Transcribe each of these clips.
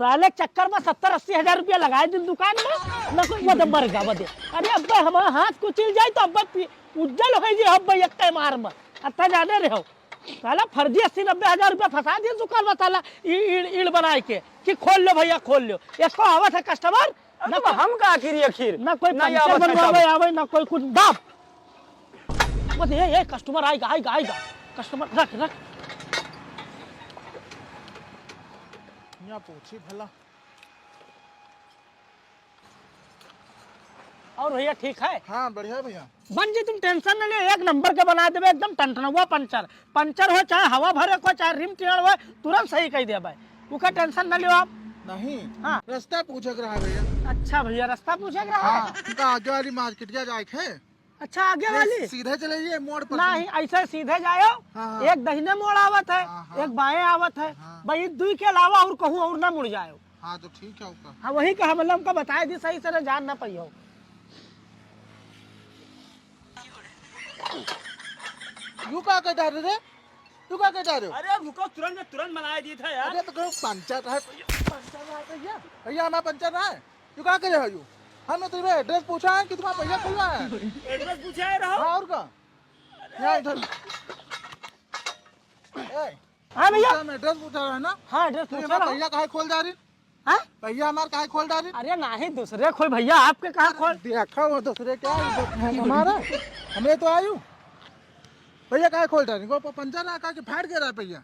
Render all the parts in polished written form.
साले चक्कर में 70-80 हजार रुपया लगाए दिन दुकान में न कोई बदम मर गा बदे। अरे अब्बा हमारा हाथ कुचिल जाए तो अब्बा उज्जल हो जी अब्बा एक मार में अत्ता जाने रहे हो साला फर्जी 80-90 हजार रुपया फंसा दिए दुकान में साला ईड़ बनाए के कि खोल लो भैया खोल लो। इसको आवत है कस्टमर न तो हम का आखिर ना कोई पंचर बनवावे आवे ना कोई कुछ दाब बस ये कस्टमर आएगा आएगा आएगा कस्टमर रख रख यहाँ पूछी भला। और भैया ठीक है? हाँ बढ़िया भैया। बन जी तुम टेंशन न ले एक नंबर के बना देवे एकदम टनटनवा पंचर हो चाहे हवा भरे को चाहे रिम टेढ़ हो तुरंत सही कह दे भाई उसका टेंशन न लो आप। नहीं हाँ रास्ता पूछक रहा है भैया। अच्छा भैया रास्ता पूछे रहा है। हाँ उनका आगे वाली मार्केट क्या जाए है। अच्छा आगे वाली सीधे चले जाइए मोड़ पर। नहीं ऐसे सीधे जाओ। हाँ। एक दाहिने मोड़ आवत है हाँ। एक बाएं आवत है हाँ। भाई दुई के अलावा और कहूँ और ना मुड़ जाओ। हाँ तो ठीक है उसका। हाँ वही का मतलब हमको बताए दी सही से जान ना पाई हो। यू का कहता रे तू का कहता रहे हो। अरे रुको तुरंत बनाए दी था यार। अरे तो कहो पंचर है भैया भैया हमारा पंचर रहा है तू का करे हो यू। हमने तुम्हें एड्रेस पूछा है कि तुम्हारा पैसा खुलवा है। एड्रेस पूछा है रहो। हाँ और का यहाँ इधर हाँ भैया एड्रेस पूछा रहा है ना। हाँ एड्रेस तो पूछा हमारा भैया कहाँ खोल जा रही। हाँ भैया हमारे कहाँ खोल जा रही। अरे नहीं दूसरे खोल भैया आपके कहाँ खोल देखा वो दूसरे क्या हमारा हमें तो आयु भैया कहाँ खोल जा रही वो पंचर आका के फाड़ गया भैया।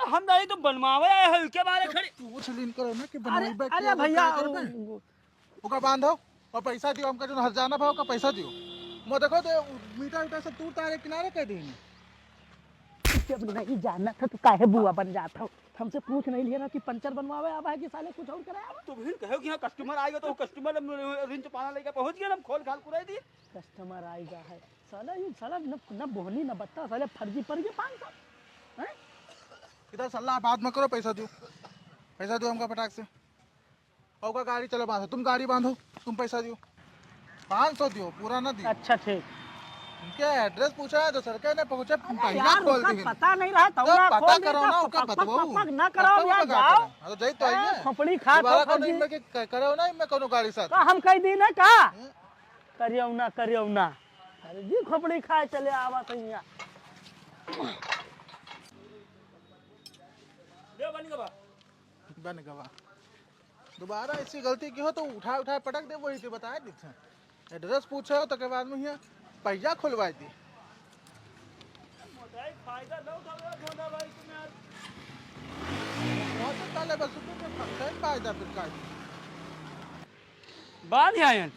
हम नहीं तो बनवावे आए हैं उसके बारे खड़े पूछ लीन करो ना कि अरे भैया ओका बांधो और पैसा दियो हमका जो हरजाना भाव का पैसा दियो। मैं देखो तो मीठा मीठा सब तू तारे किनारे कह दी। जब नहीं जानना था तो काहे बुआ बन जाता हो हमसे पूछ नहीं लिया ना कि पंचर बनवावे आवा है कि साले कुछ और कराया। तो भी कहो कि यहाँ कस्टमर आएगा तो कस्टमर रिंच पाना लेकर पहुंच गया हम खोल खाल कुराई दी। कस्टमर आएगा है साला ये साला न बोहनी न बत्ता साले फर्जी पड़ गए 500 हैं। इधर सलाह बात मत करो पैसा दो हमका फटाक से। और गाड़ी चलो बांधो तुम गाड़ी बांधो तुम पैसा दियो 500 दियो पूरा ना दियो। अच्छा ठीक उनके एड्रेस पूछा है तो सरकार ने पहुंचे पहला यार खोल उसका दी। पता नहीं रहा तो तो ना पता करो ना उसका बताओ ना कराओ यार जाओ तो जई तो आइए खोपड़ी खा दोबारा तो कोनो इनमें के करो ना इनमें कोनो गाड़ी साथ का हम कह दी ना का करियो ना अरे जी खोपड़ी खाए चले आवा सैया। दे बन गवा बन गवा दोबारा ऐसी गलती की हो तो उठा पटक दे वही तो बताया दी एड्रेस पूछे हो तो के बाद में ही पैसा खुलवा दी। फायदा लो धोना भाई तुम्हें बहुत काले बस तो फायदा फिर का बांध आए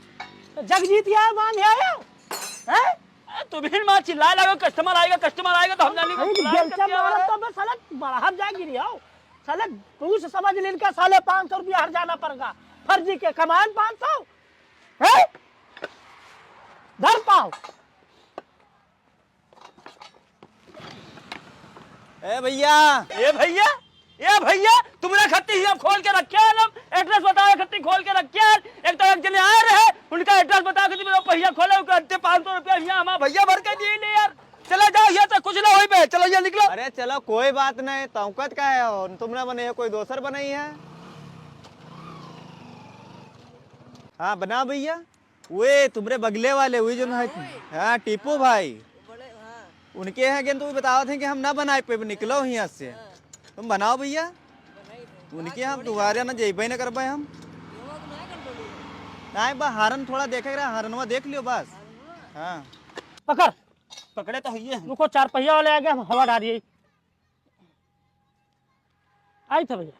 जगजीत यार मान आया हैं तो भी मां चिल्ला लगा कस्टमर आएगा तो हम जाने तो मैं साला बढ़ा जा गिरी आओ साले पूछ समझ लेन का साले 500 रुपया हर जाना पड़ेगा फर्जी के कमान 500 है धर पाओ। ए भैया तुमने खत्ती ही अब खोल के रखे हैं हम एड्रेस बताओ खत्ती खोल के रखे हैं। एक तो एक जने आए रहे उनका एड्रेस बता के मेरा पहिया खोले उनके 500 रुपया यहाँ हमारा भैया भर के दिए नहीं यार। चले जाओ ये तो कुछ ना हो पे चलो ये निकलो। अरे चलो कोई बात नहीं तौकत का है और तुमने बने है कोई दोसर बनाई है। हाँ बना भैया वे तुम्हारे बगले वाले हुई जो है हाँ टीपू भाई उनके यहाँ के तुम बताओ थे कि हम ना बनाए पे निकलो यहाँ से तुम बनाओ भैया उनके यहाँ तुम्हारे ना जेबे न करबे हम नहीं बस हारन थोड़ा देखे हारनवा देख लियो बस। हाँ पकड़े तो हुई है रुको 4 पहिया वाले आ गए हम हवा डालिए आई था भैया।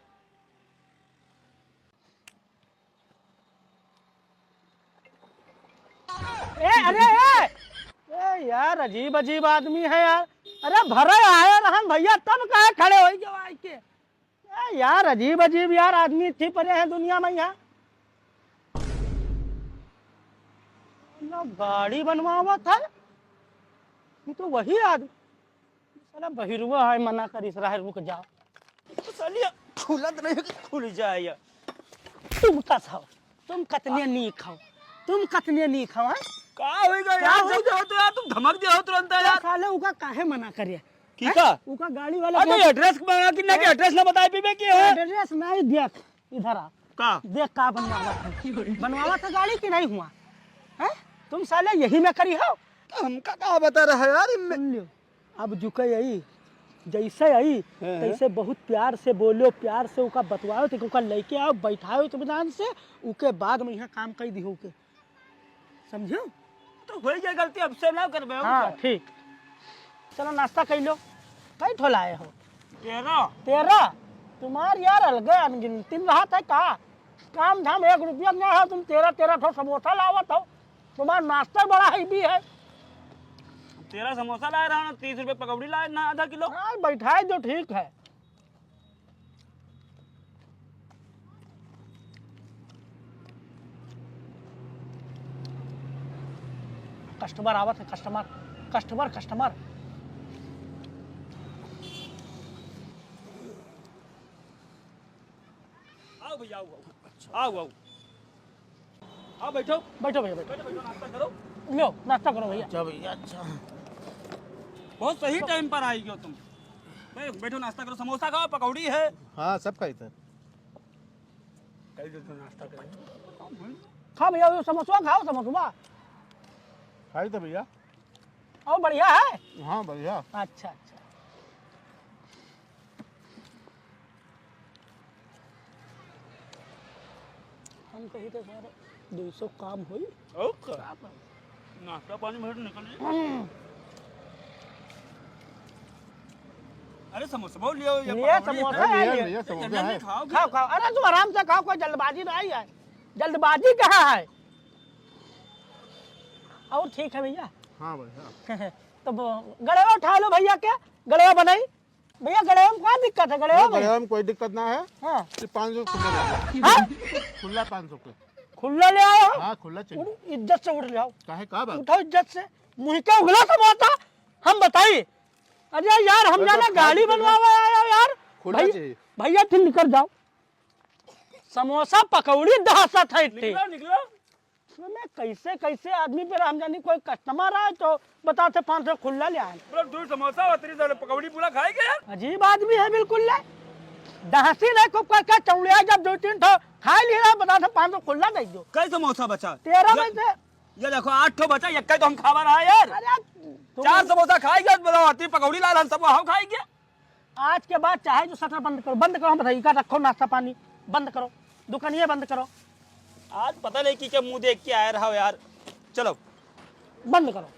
अरे यार अजीब आदमी है यार। अरे भरे आए रहन भैया तब कहे खड़े हो गए के यार अजीब यार आदमी थी पड़े हैं दुनिया में यहाँ। गाड़ी बनवावा था ये तो वही आदमी साला बहिरुआ है मना कर इस राह रुक जाओ सालिया खुलत नहीं खुल जाए। तुम खाओ तुम कतने नहीं खाओ का होएगा यार जब जाओ तो यार तुम धमक दे हो तुरंत यार। साले उका काहे मना करिए किका उका गाड़ी वाला अरे एड्रेस बना कि ना कि एड्रेस ना बताए पीबे की है एड्रेस नहीं देख इधर आ का देख का बनवावा था गाड़ी की नहीं हुआ है तुम साले यही में करी हो हमका का बता रहा है यार सुन लियो अब झुके आई जैसे आई तैसे बहुत प्यार से बोलो प्यार से उका बतवाओ तो उका लेके आओ बैठाओ इत्मीनान से उके बाद में यहाँ काम कर दी के समझो तो हो गई गलती अब से ना करबे हाँ ठीक चलो नाश्ता कर लो कई ठोला आए हो 13 तुम्हार यार अलग अनगिनती रहा था का काम धाम 1 रुपया नहीं है तुम 13 ठो समोसा लावत हो तुम्हारा नाश्ता बड़ा है भी है 13 समोसा लाए रहा 30 रुपए पकौड़ी लाए ना आधा किलो हाँ बैठाए जो ठीक है कस्टमर आवत है कस्टमर आओ भैया आओ आओ बैठो बैठो भैया बैठो नाश्ता करो लो नाश्ता करो भैया अच्छा भैया अच्छा बहुत सही टाइम पर आई हो तुम बैठो नाश्ता करो समोसा खाओ पकौड़ी है हाँ सब का इधर खाओ भैया वो समोसा खाओ समोसा खाई तो भैया और बढ़िया है हाँ बढ़िया अच्छा हम कही तो सर 200 काम हुई ओके नाश्ता पानी में निकल अरे समोसा बहुत लियो ये समोसा है ये भैया समोसा है खाओ अरे तुम आराम से खाओ कोई जल्दबाजी नहीं है जल्दबाजी कहाँ है और ठीक है भैया हाँ भैया तो गड़ेवा उठा लो भैया क्या गड़ेवा बनाई भैया गड़ेवा में क्या दिक्कत है गड़ेवा में गड़ेवा में कोई दिक्कत ना है हाँ 500 खुला हाँ? खुला 500 के खुला ले आयो हाँ खुला चाहिए इज्जत से उठ ले आओ काहे का बात उठाओ इज्जत से मुँह क्या उगला समोसा हम बताइए अरे यार हम जाना गाड़ी बनवावा आया यार खुला चाहिए भैया फिर निकल जाओ समोसा पकौड़ी दहशत है इतनी निकलो मैं कैसे कैसे आदमी पे हम जानी कोई कस्टमर आए तो बताते 500 खुला ले आए बड़ा दूर समोसा और 30 पकौड़ी पूरा खाएंगे यार अजीब आदमी है बिल्कुल ले दहसी नहीं को क्या चौड़िया जब 2-3 ठो खा लिया बताते 500 खुला दे दो कई समोसा बचा 13 में से ये देखो 8 ठो बचा एक तो हम खावा रहा यार अरे 4 समोसा खाएंगे बताओ 30 पकौड़ी लाल हम सब हम खाएंगे आज के बाद चाहे जो शटर बंद करो हम बताइए का रखो नाश्ता पानी बंद करो दुकानिए बंद करो आज पता नहीं कि क्या मुंह देख के आया रहा हो यार चलो बंद करो